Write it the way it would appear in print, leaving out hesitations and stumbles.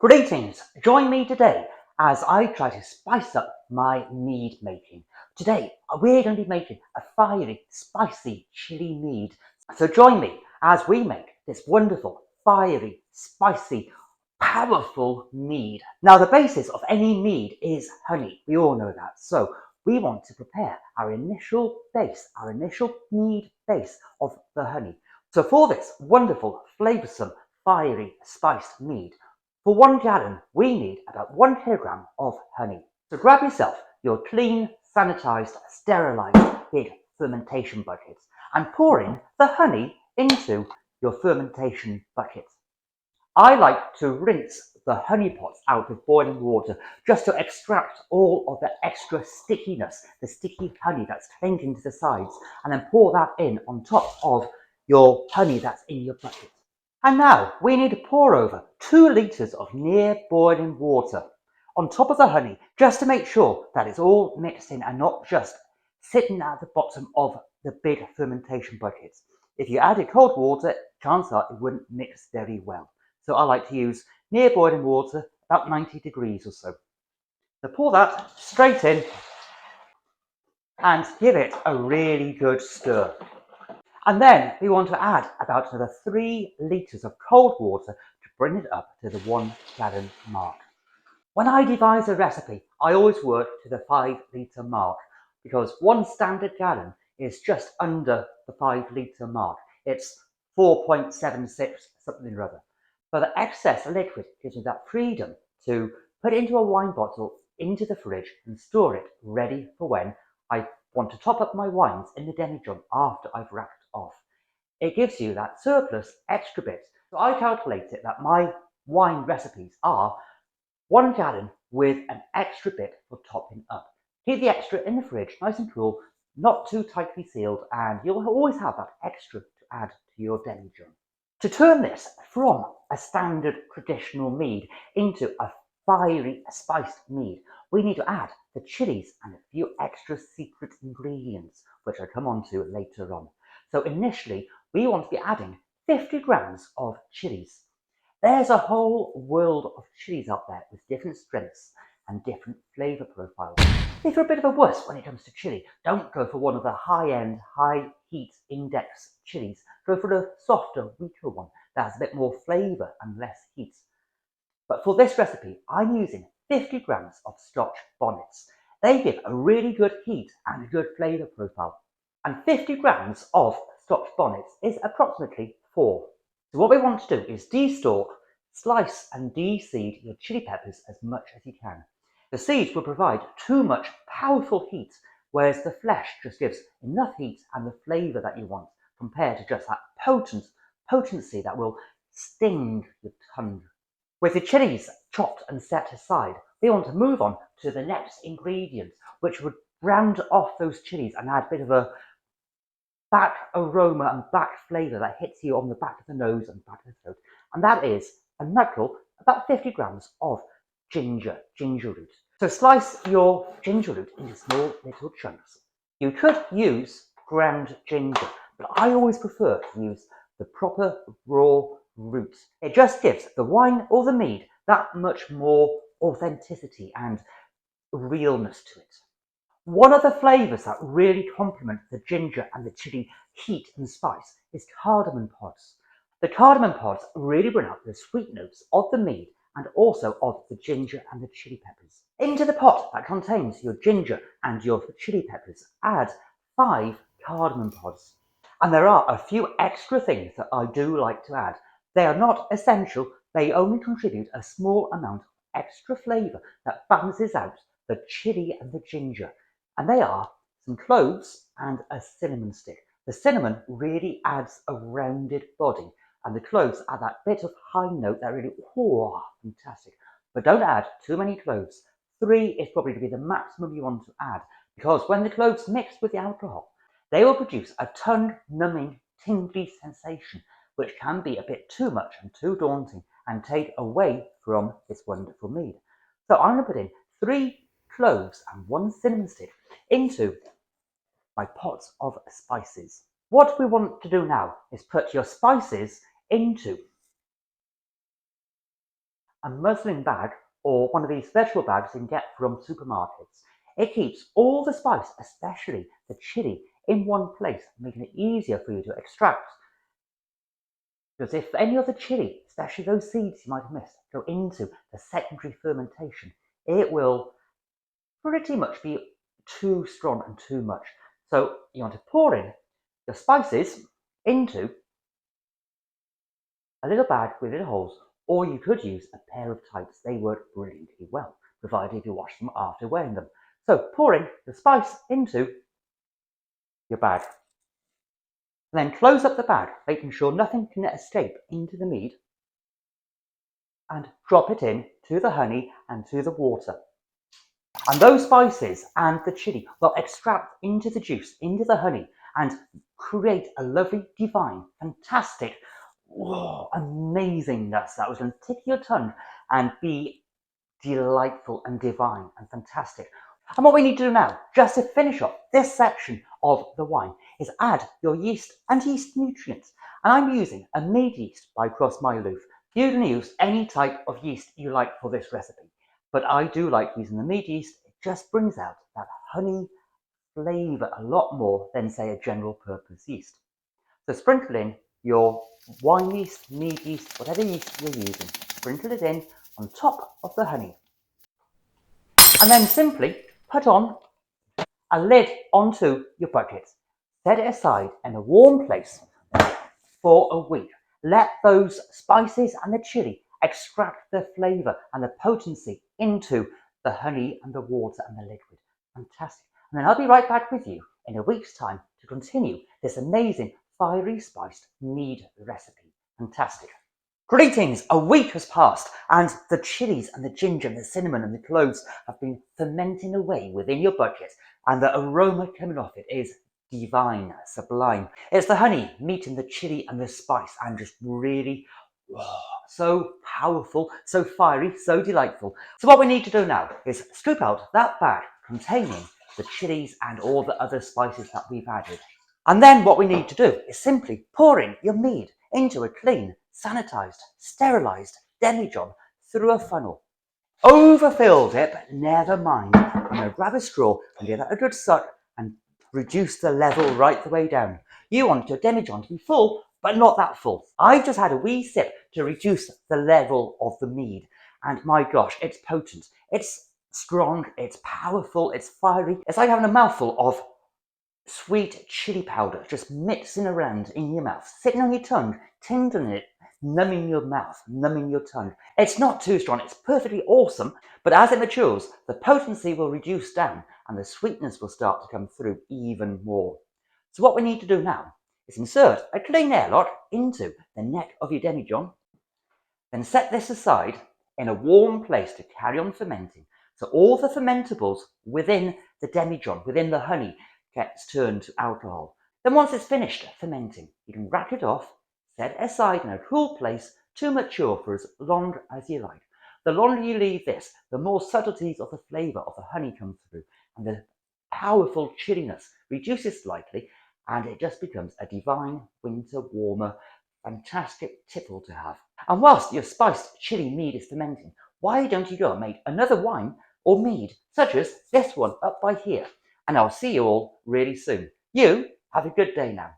Greetings! Join me today as I try to spice up my mead making. Today we're going to be making a fiery, spicy chili mead. So join me as we make this wonderful, fiery, spicy, powerful mead. Now the basis of any mead is honey. We all know that. So we want to prepare our initial base, our initial mead base of the honey. So for this wonderful, flavoursome, fiery, spiced mead, for 1 gallon, we need about 1 kilogram of honey. So grab yourself your clean, sanitized, sterilized big fermentation buckets and pour in the honey into your fermentation buckets. I like to rinse the honey pots out with boiling water just to extract all of the extra stickiness, the sticky honey that's clinging to the sides, and then pour that in on top of your honey that's in your bucket. And now we need to pour over 2 litres of near boiling water on top of the honey just to make sure that it's all mixed in and not just sitting at the bottom of the big fermentation buckets. If you added cold water, chances are it wouldn't mix very well. So I like to use near boiling water, about 90 degrees or so. So pour that straight in and give it a really good stir. And then we want to add about another 3 litres of cold water to bring it up to the 1 gallon mark. When I devise a recipe, I always work to the 5 litre mark because 1 standard gallon is just under the 5 litre mark. It's 4.76 something or other. But the excess liquid gives me that freedom to put it into a wine bottle, into the fridge and store it ready for when I want to top up my wines in the demijohn after I've racked off. It gives you that surplus extra bit. So I calculated that my wine recipes are 1 gallon with an extra bit for topping up. Keep the extra in the fridge, nice and cool, not too tightly sealed, and you'll always have that extra to add to your demijohn. To turn this from a standard traditional mead into a fiery, spiced mead, we need to add the chilies and a few extra secret ingredients, which I come on to later on. So initially, we want to be adding 50 grams of chilies. There's a whole world of chilies out there with different strengths and different flavour profiles. If you're a bit of a wuss when it comes to chili, don't go for one of the high-end, high-heat index chilies. Go for the softer, weaker one that has a bit more flavour and less heat. But for this recipe, I'm using 50 grams of Scotch bonnets. They give a really good heat and a good flavour profile. And 50 grams of Scotch bonnets is approximately 4. So what we want to do is destalk, slice and de-seed your chili peppers as much as you can. The seeds will provide too much powerful heat, whereas the flesh just gives enough heat and the flavour that you want compared to just that potency that will sting your tongue. With the chilies chopped and set aside, we want to move on to the next ingredient, which would round off those chilies and add a bit of a back aroma and back flavour that hits you on the back of the nose and back of the throat. And that is a knuckle, about 50 grams of ginger root. So slice your ginger root into small little chunks. You could use ground ginger, but I always prefer to use the proper raw root. It just gives the wine or the mead that much more authenticity and realness to it. One of the flavours that really complement the ginger and the chili heat and spice is cardamom pods. The cardamom pods really bring out the sweet notes of the mead and also of the ginger and the chili peppers. Into the pot that contains your ginger and your chili peppers, add 5 cardamom pods. And there are a few extra things that I do like to add. They are not essential, they only contribute a small amount of extra flavour that balances out the chili and the ginger. And they are some cloves and a cinnamon stick. The cinnamon really adds a rounded body, and the cloves add that bit of high note that really, oh, fantastic. But don't add too many cloves. 3 is probably to be the maximum you want to add, because when the cloves mix with the alcohol, they will produce a tongue-numbing, tingly sensation, which can be a bit too much and too daunting and take away from this wonderful mead. So I'm going to put in 3 cloves and 1 cinnamon stick into my pot of spices. What we want to do now is put your spices into a muslin bag or one of these vegetable bags you can get from supermarkets. It keeps all the spice, especially the chili, in one place, making it easier for you to extract. Because if any of the chili, especially those seeds you might have missed, go into the secondary fermentation, it will pretty much be too strong and too much. So you want to pour in the spices into a little bag with little holes, or you could use a pair of tights. They work brilliantly well, provided you wash them after wearing them. So pouring the spice into your bag. And then close up the bag, making sure nothing can escape into the mead, and drop it in to the honey and to the water. And those spices and the chili will extract into the juice, into the honey, and create a lovely, divine, fantastic, amazingness that was going to tickle your tongue and be delightful and divine and fantastic. And what we need to do now, just to finish off this section of the wine, is add your yeast and yeast nutrients. And I'm using a mead yeast by Cross My Loof. You can use any type of yeast you like for this recipe, but I do like using the mead yeast. It just brings out that honey flavour a lot more than, say, a general purpose yeast. So sprinkle in your wine yeast, mead yeast, whatever yeast you're using. Sprinkle it in on top of the honey. And then simply put on a lid onto your bucket. Set it aside in a warm place for a week. Let those spices and the chili extract the flavour and the potency into the honey and the water and the liquid. Fantastic. And then I'll be right back with you in a week's time to continue this amazing fiery spiced mead recipe. Fantastic. Greetings! A week has passed and the chilies and the ginger and the cinnamon and the cloves have been fermenting away within your budget, and the aroma coming off it is divine, sublime. It's the honey meeting the chili and the spice and just really so powerful, so fiery, so delightful. So what we need to do now is scoop out that bag containing the chilies and all the other spices that we've added. And then what we need to do is simply pour in your mead into a clean, sanitised, sterilised demijohn through a funnel. Overfilled it, but never mind. I'm going to grab a straw and give that a good suck and reduce the level right the way down. You want your demijohn to be full, but not that full. I've just had a wee sip to reduce the level of the mead, and my gosh, it's potent. It's strong, it's powerful, it's fiery. It's like having a mouthful of sweet chili powder just mixing around in your mouth, sitting on your tongue, tingling it, numbing your mouth, numbing your tongue. It's not too strong, it's perfectly awesome, but as it matures, the potency will reduce down and the sweetness will start to come through even more. So what we need to do now is insert a clean airlock into the neck of your demijohn, then set this aside in a warm place to carry on fermenting. So all the fermentables within the demijohn, within the honey, gets turned to alcohol. Then once it's finished fermenting, you can rack it off, set it aside in a cool place to mature for as long as you like. The longer you leave this, the more subtleties of the flavour of the honey come through, and the powerful chilliness reduces slightly, and it just becomes a divine winter warmer, fantastic tipple to have. And whilst your spiced chili mead is fermenting, why don't you go and make another wine or mead, such as this one up by here? And I'll see you all really soon. You have a good day now.